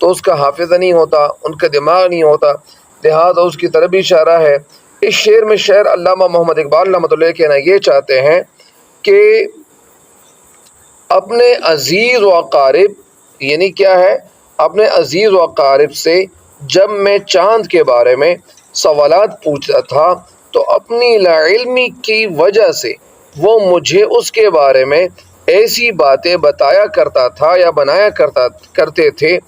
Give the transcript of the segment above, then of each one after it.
تو اس کا حافظہ نہیں ہوتا، ان کا دماغ نہیں ہوتا، لہٰذا اس کی طرف بھی اشارہ ہے۔ اس شعر میں شاعر علامہ محمد اقبال رحمۃ اللہ کہنا یہ چاہتے ہیں کہ اپنے عزیز و اقارب، یعنی کیا ہے، اپنے عزیز و اقارب سے جب میں چاند کے بارے میں سوالات پوچھتا تھا تو اپنی لاعلمی کی وجہ سے وہ مجھے اس کے بارے میں ایسی باتیں بتایا کرتا تھا یا بنایا کرتے تھے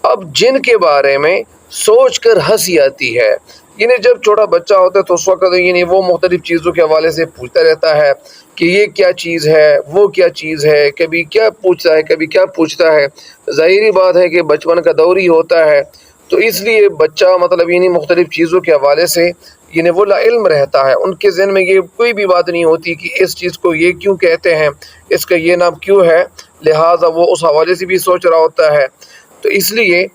اب جن کے بارے میں سوچ کر ہنسی آتی ہے۔ یعنی جب چھوٹا بچہ ہوتا ہے تو اس وقت یعنی وہ مختلف چیزوں کے حوالے سے پوچھتا رہتا ہے کہ یہ کیا چیز ہے، وہ کیا چیز ہے، کبھی کیا پوچھتا ہے، کبھی کیا پوچھتا ہے۔ ظاہری بات ہے کہ بچپن کا دور ہی ہوتا ہے، تو اس لیے بچہ یعنی مختلف چیزوں کے حوالے سے یعنی وہ لا علم رہتا ہے، ان کے ذہن میں یہ کوئی بھی بات نہیں ہوتی کہ اس چیز کو یہ کیوں کہتے ہیں، اس کا یہ نام کیوں ہے، لہٰذا وہ اس حوالے سے بھی سوچ رہا ہوتا ہے۔ تو اس لیے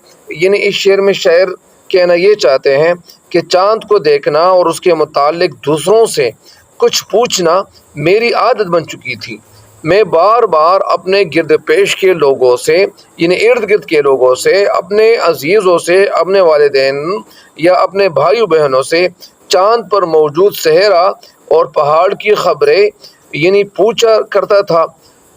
یعنی اس شعر میں شاعر کہنا یہ چاہتے ہیں کہ چاند کو دیکھنا اور اس کے متعلق دوسروں سے کچھ پوچھنا میری عادت بن چکی تھی۔ میں بار بار اپنے گرد پیش کے لوگوں سے یعنی ارد گرد کے لوگوں سے، اپنے عزیزوں سے، اپنے والدین یا اپنے بھائیوں بہنوں سے چاند پر موجود صحرا اور پہاڑ کی خبریں یعنی پوچھا کرتا تھا۔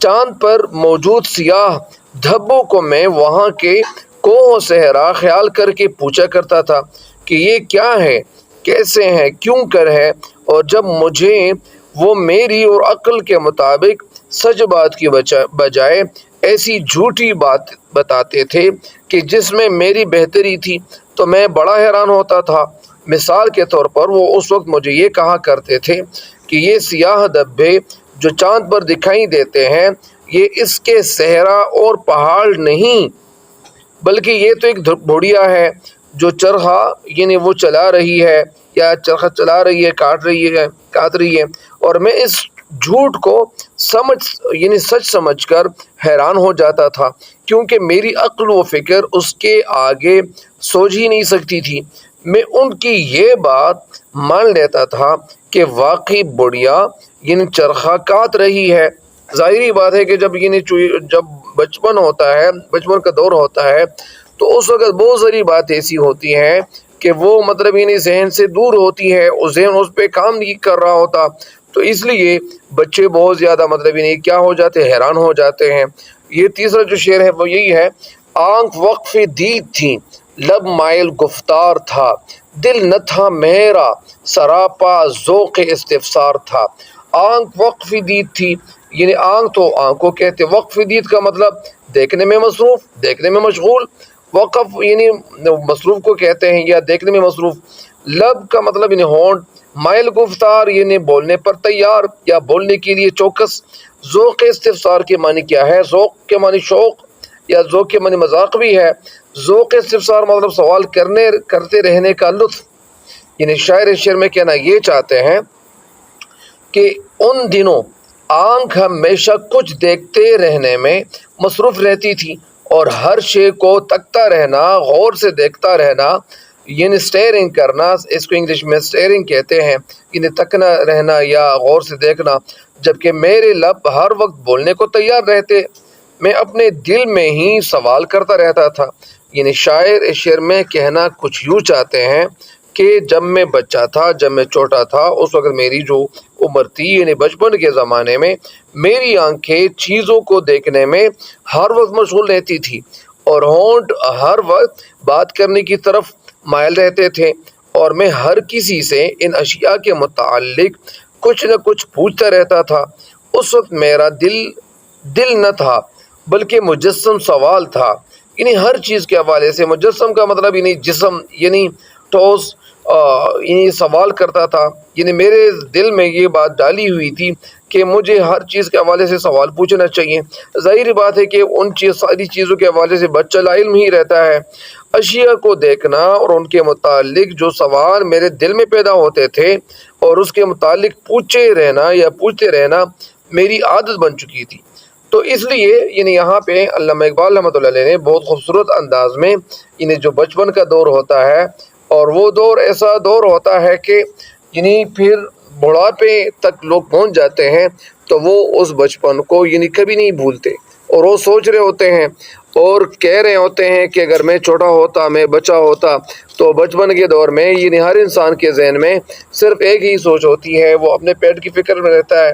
چاند پر موجود سیاہ دھبوں کو میں وہاں کے کوہ و صحرا خیال کر کے پوچھا کرتا تھا کہ یہ کیا ہے، کیسے ہیں، کیوں کر ہے، اور جب مجھے وہ میری اور عقل کے مطابق سچ بات کی بجائے ایسی جھوٹی بات بتاتے تھے کہ جس میں میری بہتری تھی تو میں بڑا حیران ہوتا تھا۔ مثال کے طور پر وہ اس وقت مجھے یہ کہا کرتے تھے کہ یہ سیاہ دھبے جو چاند پر دکھائی دیتے ہیں یہ اس کے صحرا اور پہاڑ نہیں، بلکہ یہ تو ایک بھوڑیا ہے جو چرخا یعنی وہ چلا رہی ہے، یا چرخا چلا رہی ہے، کاٹ رہی ہے، اور میں اس جھوٹ کو سچ سمجھ کر حیران ہو جاتا تھا، کیونکہ میری عقل و فکر اس کے آگے سوچ ہی نہیں سکتی تھی۔ میں ان کی یہ بات مان لیتا تھا کہ واقعی بڑھیا یعنی چرخا کاٹ رہی ہے۔ ظاہری بات ہے کہ جب بچپن ہوتا ہے، بچپن کا دور ہوتا ہے، تو اس وقت بہت ساری بات ایسی ہوتی ہیں کہ وہ یعنی ذہن سے دور ہوتی ہے، اور ذہن اس پہ کام نہیں کر رہا ہوتا، تو اس لیے بچے بہت زیادہ کیا ہو جاتے، حیران ہو جاتے ہیں۔ یہ تیسرا جو شعر ہے وہ یہی ہے: آنکھ وقف دید تھی، لب مائل گفتار تھا، دل نہ تھا میرا سراپا ذوق استفسار تھا۔ آنکھ وقف دید تھی، یعنی آنکھ تو آنکھ کو کہتے، وقف دید کا مطلب دیکھنے میں مصروف، دیکھنے میں مشغول، وقف یعنی مصروف کو کہتے ہیں یا دیکھنے میں مصروف۔ لب کا مطلب یعنی ہونٹ، مائل گفتار یعنی بولنے پر تیار یا بولنے کے لیے چوکس۔ ذوق استفسار کے معنی کیا ہے؟ ذوق کے معنی شوق یا ذوق کے معنی مذاق بھی ہے۔ ذوق استفسار مطلب سوال کرتے رہنے کا لطف۔ یعنی شاعر اس شعر میں کہنا یہ چاہتے ہیں کہ ان دنوں آنکھ ہمیشہ کچھ دیکھتے رہنے میں مصروف رہتی تھی، اور ہر شے کو تکتا رہنا، غور سے دیکھتا رہنا، یعنی سٹیئرنگ کرنا، اس کو انگلش میں سٹیئرنگ کہتے ہیں، یعنی تکنا رہنا یا غور سے دیکھنا، جبکہ میرے لب ہر وقت بولنے کو تیار رہتے، میں اپنے دل میں ہی سوال کرتا رہتا تھا۔ یعنی شاعر اس شعر میں کہنا کچھ یوں چاہتے ہیں کہ جب میں بچہ تھا، جب میں چھوٹا تھا، اس وقت میری جو عمر تھی یعنی بچپن کے زمانے میں، میری آنکھیں چیزوں کو دیکھنے میں ہر وقت مشغول رہتی تھی، اور ہونٹ ہر وقت بات کرنے کی طرف مائل رہتے تھے، اور میں ہر کسی سے ان اشیاء کے متعلق کچھ نہ کچھ پوچھتا رہتا تھا۔ اس وقت میرا دل نہ تھا بلکہ مجسم سوال تھا، یعنی ہر چیز کے حوالے سے۔ مجسم کا مطلب یعنی جسم، یعنی ٹھوس، یعنی سوال کرتا تھا، یعنی میرے دل میں یہ بات ڈالی ہوئی تھی کہ مجھے ہر چیز کے حوالے سے سوال پوچھنا چاہیے۔ ظاہر بات ہے کہ ساری چیزوں کے حوالے سے بچہ لا علم ہی رہتا ہے۔ اشیاء کو دیکھنا اور ان کے متعلق جو سوال میرے دل میں پیدا ہوتے تھے اور اس کے متعلق پوچھتے رہنا میری عادت بن چکی تھی۔ تو اس لیے یعنی یہاں پہ علامہ اقبال رحمۃ اللہ علیہ نے بہت خوبصورت انداز میں یعنی جو بچپن کا دور ہوتا ہے، اور وہ دور ایسا دور ہوتا ہے کہ یعنی پھر بڑھاپے تک لوگ پہنچ جاتے ہیں تو وہ اس بچپن کو یعنی کبھی نہیں بھولتے، اور وہ سوچ رہے ہوتے ہیں اور کہہ رہے ہوتے ہیں کہ اگر میں چھوٹا ہوتا، میں بچہ ہوتا، تو بچپن کے دور میں یعنی ہر انسان کے ذہن میں صرف ایک ہی سوچ ہوتی ہے، وہ اپنے پیٹ کی فکر میں رہتا ہے،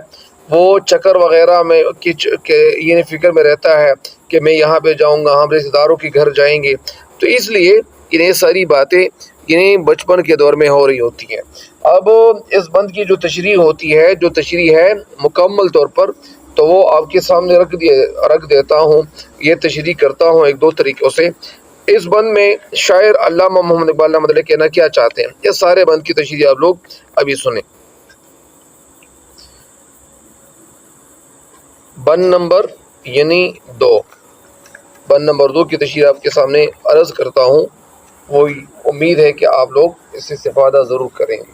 وہ چکر وغیرہ میں یعنی فکر میں رہتا ہے کہ میں یہاں پہ جاؤں گا، ہم رشتہ داروں کے گھر جائیں گے۔ تو اس لیے یہ ساری باتیں یعنی بچپن کے دور میں ہو رہی ہوتی ہیں۔ اب اس بند کی جو تشریح ہے مکمل طور پر، تو وہ آپ کے سامنے رکھ دیتا ہوں، یہ تشریح کرتا ہوں ایک دو طریقوں سے۔ اس بند میں شاعر علامہ محمد اقبال رحمۃ اللہ کہنا کیا چاہتے ہیں، یہ سارے بند کی تشریح آپ لوگ ابھی سنیں۔ بند نمبر یعنی 2، بند نمبر 2 کی تشریح آپ کے سامنے عرض کرتا ہوں، وہ امید ہے کہ آپ لوگ اس سے استفادہ ضرور کریں گے۔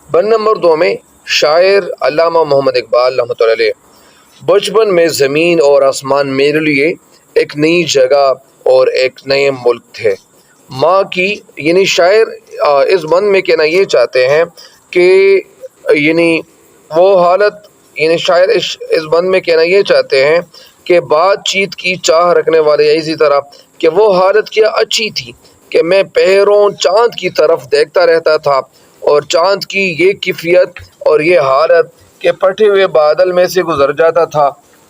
بند نمبر 2 میں شاعر علامہ محمد اقبال رحمۃ اللہ علیہ، بچپن میں زمین اور آسمان میرے لیے ایک نئی جگہ اور ایک نئے ملک تھے، ماں کی یعنی شاعر اس بند میں کہنا یہ چاہتے ہیں کہ یعنی وہ حالت، یعنی شاعر اس بند میں کہنا یہ چاہتے ہیں کہ بات چیت کی چاہ رکھنے والے اسی طرح کہ وہ حالت کیا اچھی تھی کہ میں پہروں چاند کی طرف دیکھتا رہتا تھا، اور چاند کی یہ کیفیت اور یہ حالت کہ پھٹے ہوئے بادل میں سے گزر جاتا تھا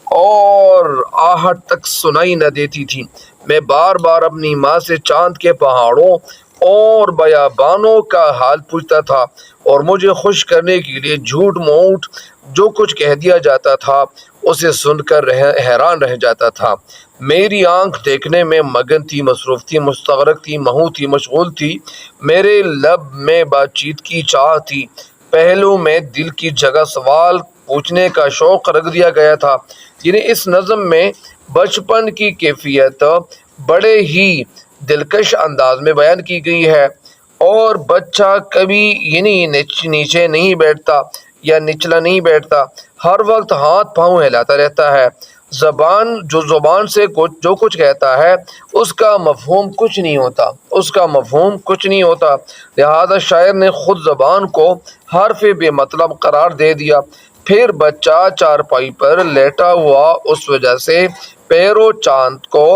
اور آہٹ تک سنائی نہ دیتی تھی۔ میں بار بار اپنی ماں سے چاند کے پہاڑوں اور بیابانوں کا حال پوچھتا تھا، اور مجھے خوش کرنے کے لیے جھوٹ موٹ جو کچھ کہہ دیا جاتا تھا اسے سن کر حیران رہ جاتا تھا۔ میری آنکھ دیکھنے میں مگن تھی، مصروف تھی، مستغرق تھی، محو تھی، مشغول تھی، میرے لب میں بات چیت کی چاہ تھی، پہلو میں دل کی جگہ سوال پوچھنے کا شوق رکھ دیا گیا تھا۔ یعنی اس نظم میں بچپن کی کیفیت بڑے ہی دلکش انداز میں بیان کی گئی ہے، اور بچہ کبھی یعنی نیچے نہیں بیٹھتا یا نچلا نہیں بیٹھتا، ہر وقت ہاتھ پاؤں ہلاتا رہتا ہے، زبان سے جو کچھ کہتا ہے اس کا مفہوم کچھ نہیں ہوتا، لہذا شاعر نے خود زبان کو حرف بے مطلب قرار دے دیا۔ پھر بچہ چارپائی پر لیٹا ہوا اس وجہ سے پیروں چاند کو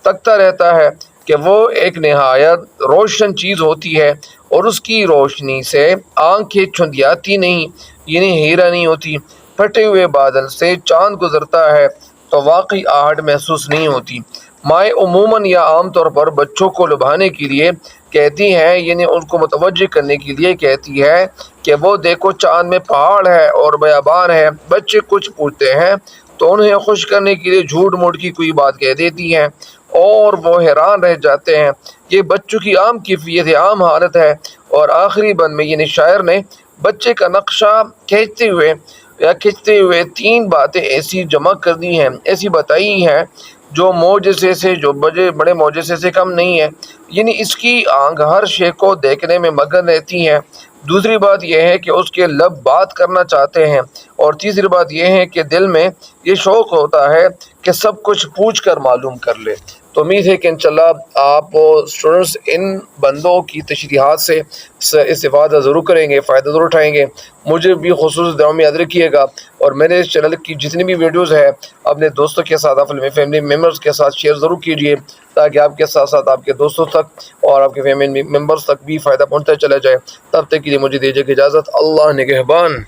تکتا رہتا ہے کہ وہ ایک نہایت روشن چیز ہوتی ہے، اور اس کی روشنی سے آنکھیں چھندیاتی نہیں، یعنی ہیرا نہیں ہوتی۔ پھٹے ہوئے بادل سے چاند گزرتا ہے تو واقعی آہٹ محسوس نہیں ہوتی۔ مائیں عموماً یا عام طور پر بچوں کو لبھانے کے لیے کہتی ہیں، یعنی ان کو متوجہ کرنے کے لیے کہتی ہے کہ وہ دیکھو چاند میں پہاڑ ہے اور بیابان ہے۔ بچے کچھ پوچھتے ہیں تو انہیں خوش کرنے کے لیے جھوٹ موٹ کی کوئی بات کہہ دیتی ہیں اور وہ حیران رہ جاتے ہیں۔ یہ بچوں کی عام کیفیت ہے، عام حالت ہے۔ اور آخری بند میں یعنی شاعر نے بچے کا نقشہ کھینچتے ہوئے 3 باتیں ایسی جمع کر دی ہیں، ایسی بتائی ہیں جو بڑے معجزے سے کم نہیں ہے۔ یعنی اس کی آنکھ ہر شے کو دیکھنے میں مگن رہتی ہے۔ دوسری بات یہ ہے کہ اس کے لب بات کرنا چاہتے ہیں، اور تیسری بات یہ ہے کہ دل میں یہ شوق ہوتا ہے کہ سب کچھ پوچھ کر معلوم کر لے۔ تو امید ہے کہ انشاءاللہ آپ اسٹوڈنٹس ان بندوں کی تشریحات سے استفادہ ضرور کریں گے، فائدہ ضرور اٹھائیں گے۔ مجھے بھی خصوص دعا میں یاد رکھیے گا، اور میرے اس چینل کی جتنی بھی ویڈیوز ہیں اپنے دوستوں کے ساتھ، اپنے فیملی ممبرز کے ساتھ شیئر ضرور کیجیے، تاکہ آپ کے ساتھ ساتھ آپ کے دوستوں تک اور آپ کے فیملی ممبرز تک بھی فائدہ پہنچتا چلا جائے۔ تب تک کے لیے مجھے دیجیے اجازت، اللہ نگہبان۔